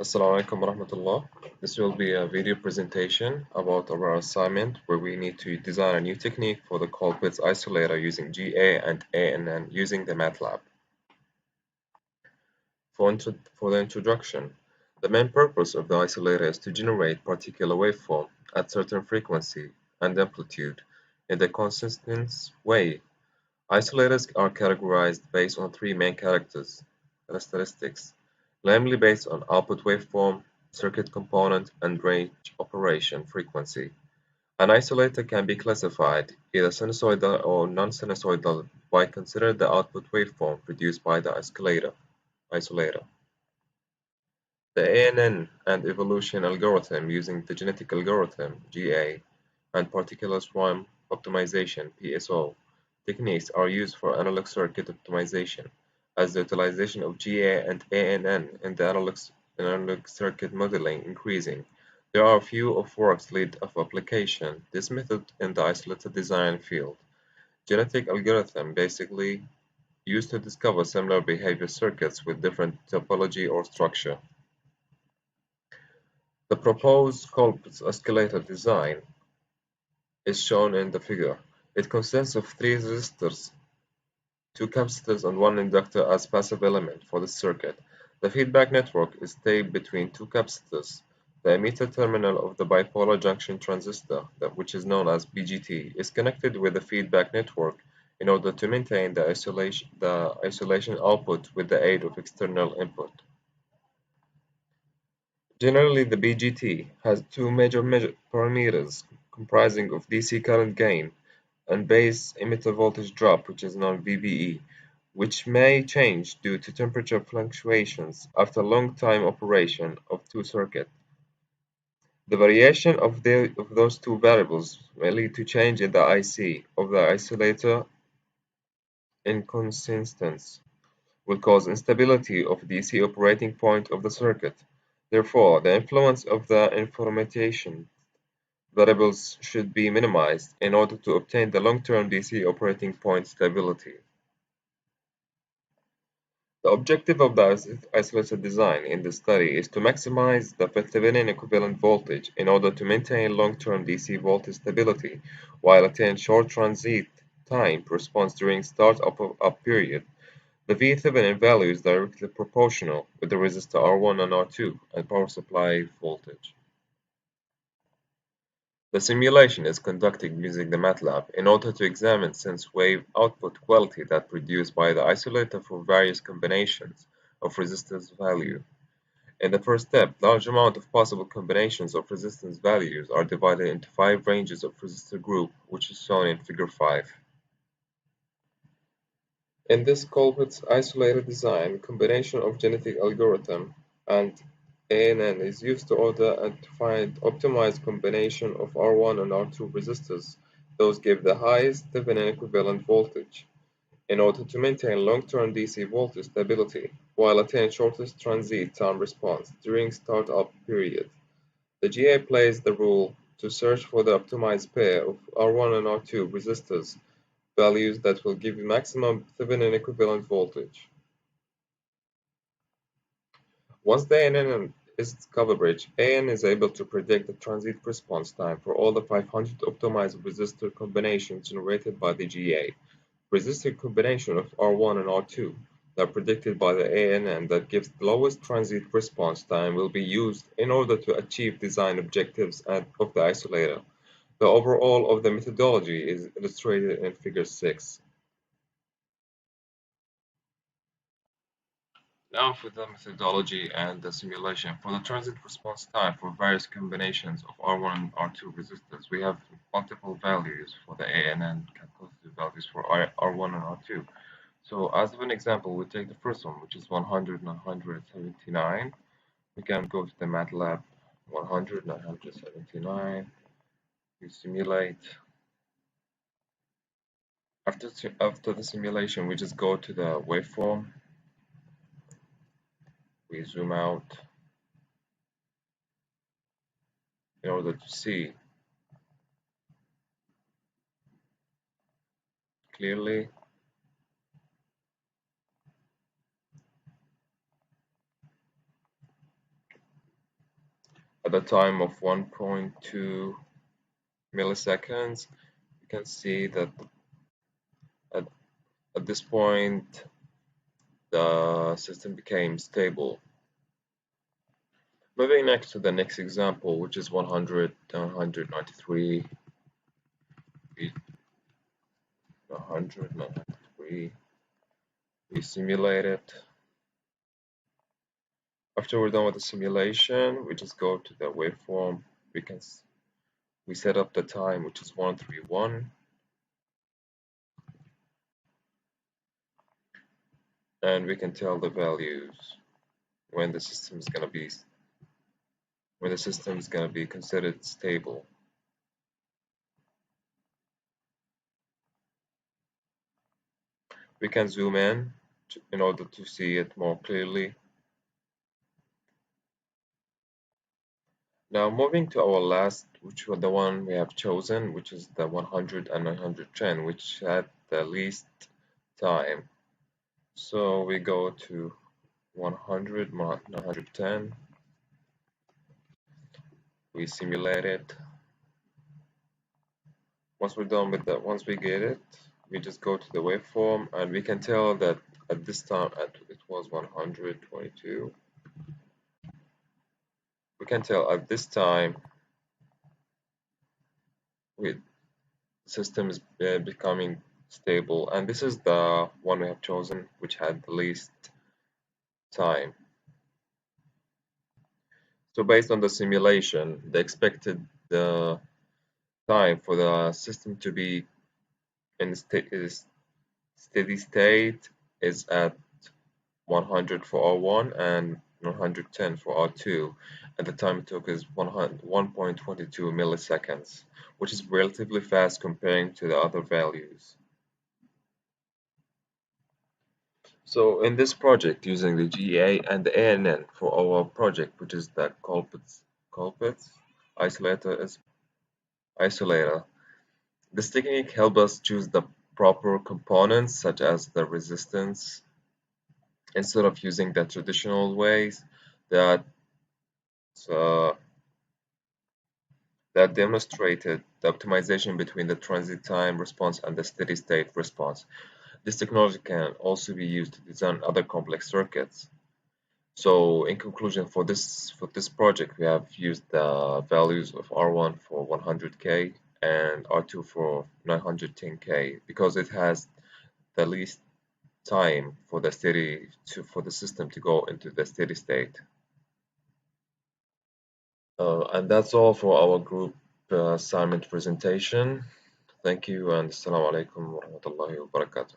Assalamu alaikum warahmatullah. This will be a video presentation about our assignment where we need to design a new technique for the Colpitts isolator using GA and ANN using the MATLAB. For the introduction, the main purpose of the isolator is to generate particular waveform at certain frequency and amplitude in a consistent way. Isolators are categorized based on three main characteristics, namely based on output waveform, circuit component, and range operation frequency. An isolator can be classified either sinusoidal or non-sinusoidal by considering the output waveform produced by the isolator. The ANN and evolution algorithm using the genetic algorithm (GA) and particular swarm optimization (PSO) techniques are used for analog circuit optimization, as the utilization of GA and ANN in the analog circuit modeling increasing. There are few of works lead of application this method in the isolator design field. Genetic algorithm basically used to discover similar behavior circuits with different topology or structure. The proposed Colpitts oscillator design is shown in the figure. It consists of three resistors, two capacitors and one inductor as passive element for the circuit. The feedback network is tape between two capacitors. The emitter terminal of the bipolar junction transistor, which is known as BJT, is connected with the feedback network in order to maintain the isolation output with the aid of external input. Generally, the BJT has two major parameters comprising of DC current gain and base emitter voltage drop, which is known VBE, which may change due to temperature fluctuations after long time operation of two circuits. The variation of those two variables may lead to change in the IC of the isolator. Inconsistence will cause instability of DC operating point of the circuit. Therefore, the influence of the information variables should be minimized in order to obtain the long-term DC operating point stability. The objective of the isolator design in this study is to maximize the Thevenin equivalent voltage in order to maintain long-term DC voltage stability while attain short transit time response during start-up period. The V-Thevenin value is directly proportional with the resistor R1 and R2 and power supply voltage. The simulation is conducted using the MATLAB in order to examine sense wave output quality that produced by the isolator for various combinations of resistance value. In the first step, large amount of possible combinations of resistance values are divided into 5 ranges of resistor group, which is shown in figure 5. In this Colpitts isolator design, combination of genetic algorithm and ANN is used to order and to find optimized combination of R1 and R2 resistors. Those give the highest Thevenin equivalent voltage in order to maintain long-term DC voltage stability while attain shortest transit time response during startup period. The GA plays the role to search for the optimized pair of R1 and R2 resistors values that will give you maximum Thevenin equivalent voltage. Once the ANN is coverage, AN is able to predict the transit response time for all the 500 optimized resistor combinations generated by the GA. Resistor combination of R1 and R2 that are predicted by the ANN that gives the lowest transit response time will be used in order to achieve design objectives of the isolator. The overall of the methodology is illustrated in figure 6. Now for the methodology and the simulation. For the transit response time for various combinations of R1 and R2 resistors, we have multiple values for the ANN calculated values for R1 and R2. So as of an example, we take the first one, which is 100, 979. We can go to the MATLAB 100, 979. We simulate. After the simulation, we just go to the waveform. We zoom out in order to see clearly. at the time of 1.2 milliseconds, you can see that at, at this point the system became stable. Moving next to the next example, which is 100, 193, 100, 193. We simulate it. After we're done with the simulation, we just go to the waveform. We set up the time, which is 131, and we can tell the values when the system is gonna be considered stable. We can zoom in order to see it more clearly. Now moving to our last, which was the one we have chosen, which is the 100 and 910, which had the least time. So we go to 100, 910, we simulate it. Once we're done with that, once we get it, we just go to the waveform and we can tell that at this time, it was 122. We can tell at this time, the system is becoming stable, and this is the one we have chosen, which had the least time. So based on the simulation, the expected time for the system to be in steady state is at 100 for R1 and 110 for R2, and the time it took is 1.22 milliseconds, which is relatively fast comparing to the other values. So in this project, using the GA and the ANN for our project, which is the Colpitts isolator, this technique helps us choose the proper components such as the resistance instead of using the traditional ways that uh, that demonstrated the optimization between the transit time response and the steady state response. This technology can also be used to design other complex circuits. So in conclusion, for this project, we have used the values of R1 for 100K and R2 for 910K because it has the least time for for the system to go into the steady state. And that's all for our group assignment presentation. Thank you and Assalamu alaikum wa rahmatullahi wa barakatuh.